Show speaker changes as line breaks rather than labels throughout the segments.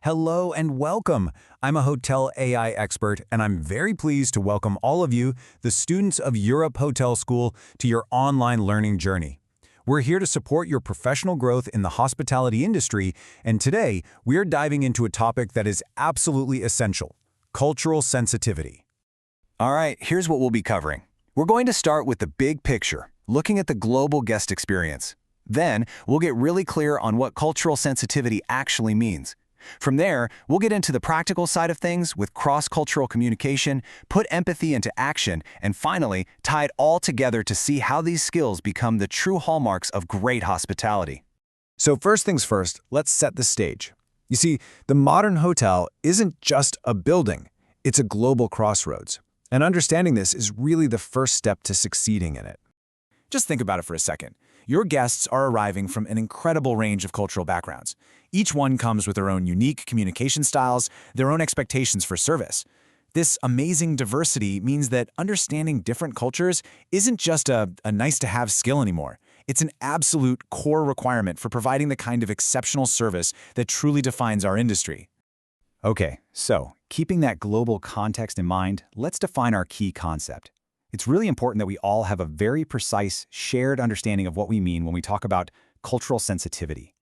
Hello and welcome. I'm a hotel AI expert, and I'm very pleased to welcome all of you, the students of Europe Hotel School, to your online learning journey. We're here to support your professional growth in the hospitality industry, and today we're diving into a topic that is absolutely essential: cultural sensitivity. All right, here's what we'll be covering. We're going to start with the big picture, looking at the global guest experience. Then, we'll get really clear on what cultural sensitivity actually means. From there, we'll get into the practical side of things with cross-cultural communication, put empathy into action, and finally, tie it all together to see how these skills become the true hallmarks of great hospitality. So first things first, let's set the stage. You see, the modern hotel isn't just a building, it's a global crossroads. And understanding this is really the first step to succeeding in it. Just think about it for a second. Your guests are arriving from an incredible range of cultural backgrounds. Each one comes with their own unique communication styles, their own expectations for service. This amazing diversity means that understanding different cultures isn't just a nice-to-have skill anymore. It's an absolute core requirement for providing the kind of exceptional service that truly defines our industry. Okay, so keeping that global context in mind, let's define our key concept. It's really important that we all have a very precise, shared understanding of what we mean when we talk about cultural sensitivity.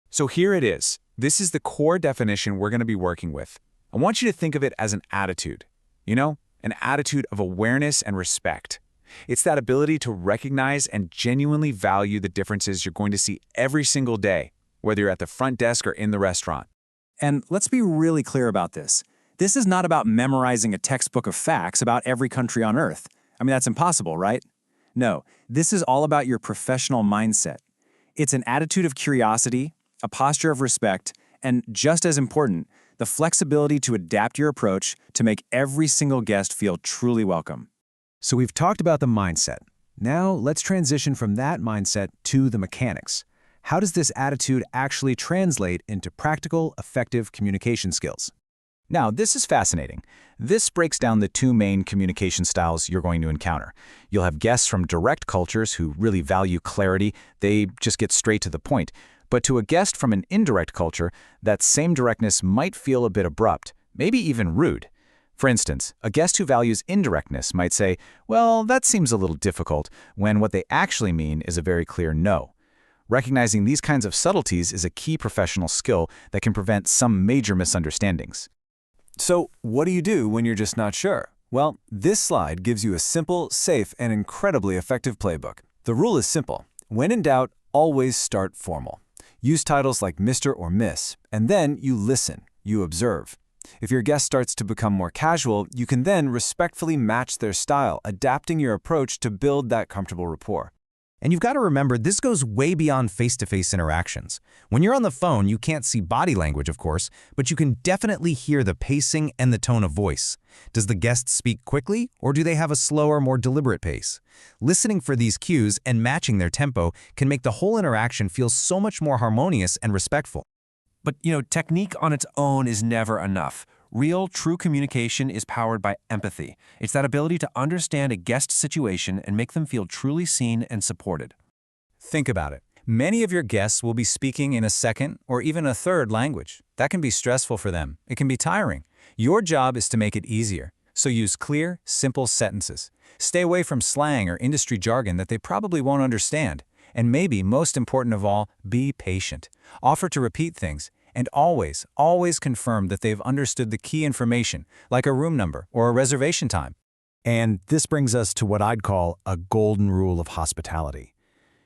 So here it is. This is the core definition we're going to be working with. I want you to think of it as an attitude. An attitude of awareness and respect. It's that ability to recognize and genuinely value the differences you're going to see every single day, whether you're at the front desk or in the restaurant.
And let's be really clear about this. This is not about memorizing a textbook of facts about every country on Earth. That's impossible, right? No, this is all about your professional mindset. It's an attitude of curiosity, a posture of respect, and just as important, the flexibility to adapt your approach to make every single guest feel truly welcome. So we've talked about the mindset. Now let's transition from that mindset to the mechanics. How does this attitude actually translate into practical, effective communication skills? Now, this is fascinating. This breaks down the two main communication styles you're going to encounter. You'll have guests from direct cultures who really value clarity. They just get straight to the point. But to a guest from an indirect culture, that same directness might feel a bit abrupt, maybe even rude. For instance, a guest who values indirectness might say, "Well, that seems a little difficult," when what they actually mean is a very clear no. Recognizing these kinds of subtleties is a key professional skill that can prevent some major misunderstandings. So, what do you do when you're just not sure? Well, this slide gives you a simple, safe, and incredibly effective playbook. The rule is simple. When in doubt, always start formal. Use titles like Mr. or Miss, and then you listen, you observe. If your guest starts to become more casual, you can then respectfully match their style, adapting your approach to build that comfortable rapport. And you've got to remember, this goes way beyond face-to-face interactions. When you're on the phone, you can't see body language, of course, but you can definitely hear the pacing and the tone of voice. Does the guest speak quickly, or do they have a slower, more deliberate pace? Listening for these cues and matching their tempo can make the whole interaction feel so much more harmonious and respectful.
But, technique on its own is never enough. Real, true communication is powered by empathy. It's that ability to understand a guest's situation and make them feel truly seen and supported.
Think about it. Many of your guests will be speaking in a second or even a third language. That can be stressful for them. It can be tiring. Your job is to make it easier. So use clear, simple sentences. Stay away from slang or industry jargon that they probably won't understand. And maybe, most important of all, be patient. Offer to repeat things. And always, always confirm that they've understood the key information, like a room number or a reservation time. And this brings us to what I'd call a golden rule of hospitality.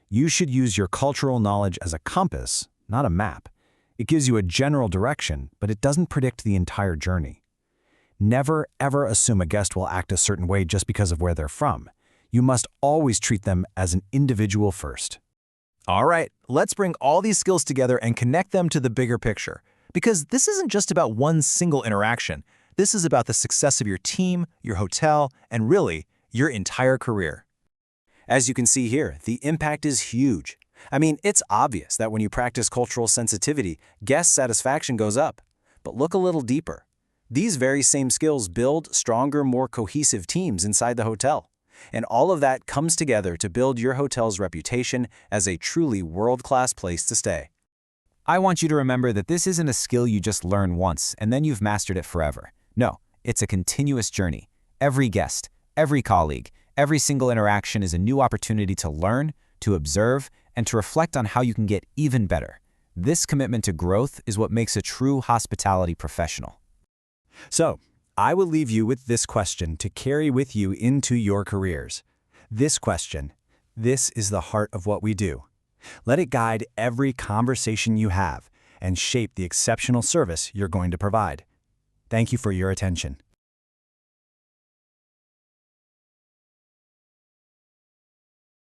You should use your cultural knowledge as a compass, not a map. It gives you a general direction, but it doesn't predict the entire journey. Never, ever assume a guest will act a certain way just because of where they're from. You must always treat them as an individual first. All right, let's bring all these skills together and connect them to the bigger picture. Because this isn't just about one single interaction. This is about the success of your team, your hotel, and really, your entire career. As you can see here, the impact is huge. It's obvious that when you practice cultural sensitivity, guest satisfaction goes up. But look a little deeper. These very same skills build stronger, more cohesive teams inside the hotel. And all of that comes together to build your hotel's reputation as a truly world-class place to stay. I want you to remember that this isn't a skill you just learn once and then you've mastered it forever. No, it's a continuous journey. Every guest, every colleague, every single interaction is a new opportunity to learn, to observe, and to reflect on how you can get even better. This commitment to growth is what makes a true hospitality professional.
So, I will leave you with this question to carry with you into your careers. This question, this is the heart of what we do. Let it guide every conversation you have and shape the exceptional service you're going to provide. Thank you for your attention.